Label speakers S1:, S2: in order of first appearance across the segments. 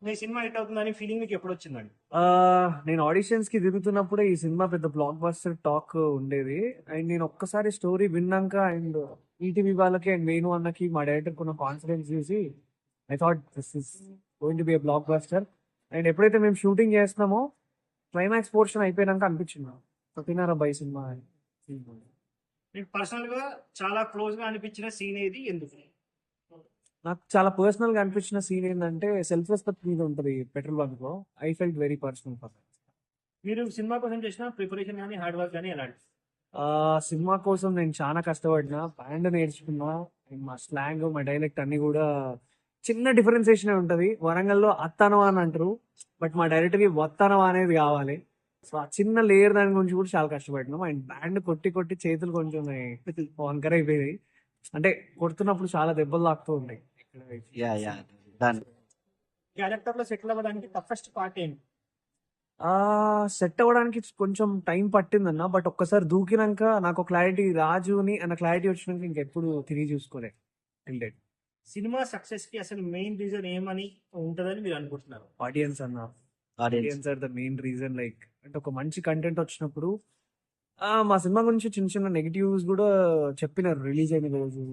S1: మీ cinema hit అవుతుందని feeling మీకు ఎప్పుడు వచ్చిందండి?
S2: నేను ఆడిషన్స్ కి దిగుతున్నప్పుడే ఈ సినిమా పెద్ద బ్లాక్ బస్టర్ టాక్ ఉండేది. అండ్ నేను ఒక్కసారి స్టోరీ విన్నాక అండ్ ఈటీవీ వాళ్ళకి అండ్ వేణు అన్నకి మా డైరెక్టర్ కొన్న కాన్ఫిడెన్స్ చూసి I thought this is going to be blockbuster. And ఎప్పుడైతే మేము షూటింగ్ చేస్తున్నామో క్లైమాక్స్ పోర్షన్ అయిపోయినాక అనిపించింది సత్యనారాయణ బై సినిమా అని.
S1: మీకు పర్సనల్ గా చాలా క్లోజ్ గా అనిపించిన సీన్ ఏది, ఎందుకు?
S2: నాకు చాలా పర్సనల్ గా అనిపించిన సీన్ ఏంటంటే సెల్ఫ్ రెస్పెక్ట్ మీద ఉంటుంది పెట్రోల్ బంక్ లో. I felt very personal for that.
S1: మీరు సినిమా కోసం చేసిన ప్రిపరేషన్ కానీ హార్డ్ వర్క్ కానీ ఎలాంటి?
S2: సినిమా కోసం నేను చాలా కష్టపడినా, బ్యాండ్ నేర్చుకున్నా. అండ్ మా స్లాంగ్, మా డైలెక్ట్ అన్ని కూడా చిన్న డిఫరెన్సియేషన్ ఉంటది. వరంగల్లో అత్తనవా అని అంటారు, బట్ మా డైరెక్టర్ కి వత్తనవా అనేది కావాలి. సో ఆ చిన్న లేయర్ దాని గురించి కూడా చాలా కష్టపడినాం. అండ్ బ్యాండ్ కొట్టి కొట్టి చేతులు కొంచెం వంకర అయిపోయాయి. అంటే కొడుతున్నప్పుడు చాలా దెబ్బలు తాకుతూ ఉంటాయి.
S3: Yeah yeah done.
S1: క్యారెక్టర్ లో సెటిల్ అవ్వడానికి టఫెస్ట్ పార్ట్ ఏంటి?
S2: సెట్ అవ్వడానికి కొంచెం టైం పట్టిందన్న. బట్ ఒక్కసారి దూకినాక నాకు క్లారిటీ, రాజుని అన్న క్లారిటీ వచ్చినాక ఇంకెప్పుడు తిరిగి చూసుకోలే.
S1: సినిమా సక్సెస్ కి అసలు మెయిన్ రీజన్ ఏమని ఉంటదని మీరు అనుకుంటున్నారు?
S2: ఆడియన్స్ అన్న, audience are the main reason. Like అంటే ఒక మంచి కంటెంట్ వచ్చినప్పుడు మా సినిమా గురించి చిన్న చిన్న నెగిటివ్స్ కూడా చెప్పినారు రిలీజ్ అయిన రోజు.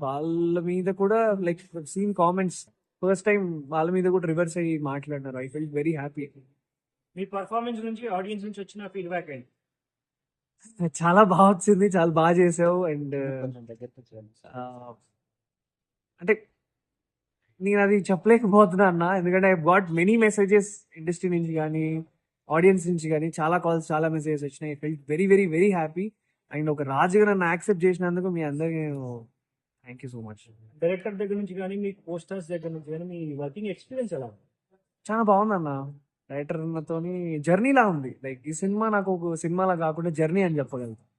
S2: వాళ్ళ మీద కూడా like scene comments first time వాళ్ళ మీద కూడా రివర్స్ అయ్యి మాట్లాడినారు. I feel very happy.
S1: మీ పర్ఫార్మెన్స్ నుంచి ఆడియన్స్ నుంచి వచ్చిన ఫీడ్బ్యాక్ ఏంటి?
S2: చాలా బాగా వచ్చింది, చాలా బాగా చేసావు. అండ్ అంటే నేను అది చెప్పలేకపోతున్నా అన్న, ఎందుకంటే I got many messages industry నుంచి కానీ ఆడియన్స్ నుంచి కానీ చాలా కాల్స్, చాలా మెసేజెస్ వచ్చినాయి. I felt very very very happy. And ఒక రాజుగా నన్ను యాక్సెప్ట్ చేసినందుకు మీ అందరికీ thank you so much.
S1: Director దగ్గర నుంచి కానీ మీ పోస్టర్స్ దగ్గర నుంచి కానీ మీ వర్కింగ్ ఎక్స్పీరియన్స్ ఎలా ఉంది?
S2: చాలా బాగుంది అన్న. డైరెక్టర్ తోని జర్నీలా ఉంది. లైక్ ఈ సినిమా నాకు ఒక సినిమాలా కాకుండా జర్నీ అని చెప్పగలుగుతాను.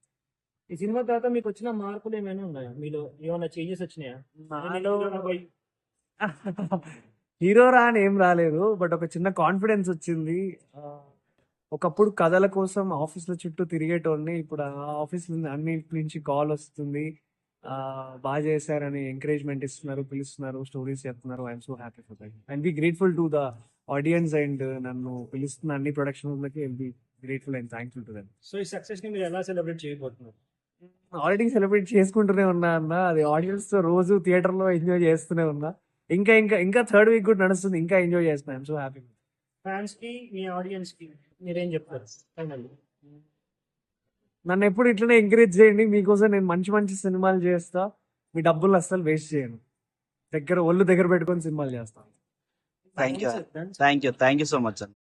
S1: ఈ సినిమా తర్వాత మీకు వచ్చిన మార్పులు ఏమైనా ఉన్నాయా? మీలో ఏమైనా చేంజెస్ వచ్చినాయా?
S2: హీరో రా అని ఏం రాలేదు, బట్ ఒక చిన్న కాన్ఫిడెన్స్ వచ్చింది. ఒకప్పుడు కథల కోసం ఆఫీస్ల చుట్టూ తిరిగేటోడిని, ఇప్పుడు ఆ ఆఫీస్ అన్నింటి నుంచి కాల్ వస్తుంది. బాగా చేశారని ఎంకరేజ్మెంట్ ఇస్తున్నారు, పిలుస్తున్నారు, స్టోరీస్ చెప్తున్నారు. I'm so happy for that and be grateful to the audience. And నన్ను పిలుస్తున్న అన్ని ప్రొడక్షన్లకి be grateful and thankful to them.
S1: So ఈ సక్సెస్ ని మీరు ఎలా సెలబ్రేట్ చేయబోతున్నారు?
S2: ఆల్రెడీ సెలబ్రేట్ చేసుకుంటూనే ఉన్నా అన్న. అది ఆడియన్స్ తో రోజు థియేటర్ లో ఎంజాయ్ చేస్తూనే ఉన్నా. ఇంకా ఇంకా ఇంకా థర్డ్ వీక్ కూడా నడుస్తుంది, ఇంకా ఎంజాయ్ చేస్తున్నా. I'm so happy.
S1: ఫ్యాన్స్ కి, మీ ఆడియన్స్ కి మీరేం చెప్తారు?
S2: నన్ను ఎప్పుడు ఇట్లనే ఎంకరేజ్ చేయండి. మీకోసం నేను మంచి మంచి సినిమాలు చేస్తా. మీ డబ్బులు అస్సలు వేస్ట్ చేయను. ఒళ్ళు దగ్గర పెట్టుకొని సినిమాలు చేస్తాను.
S3: Thank you so much.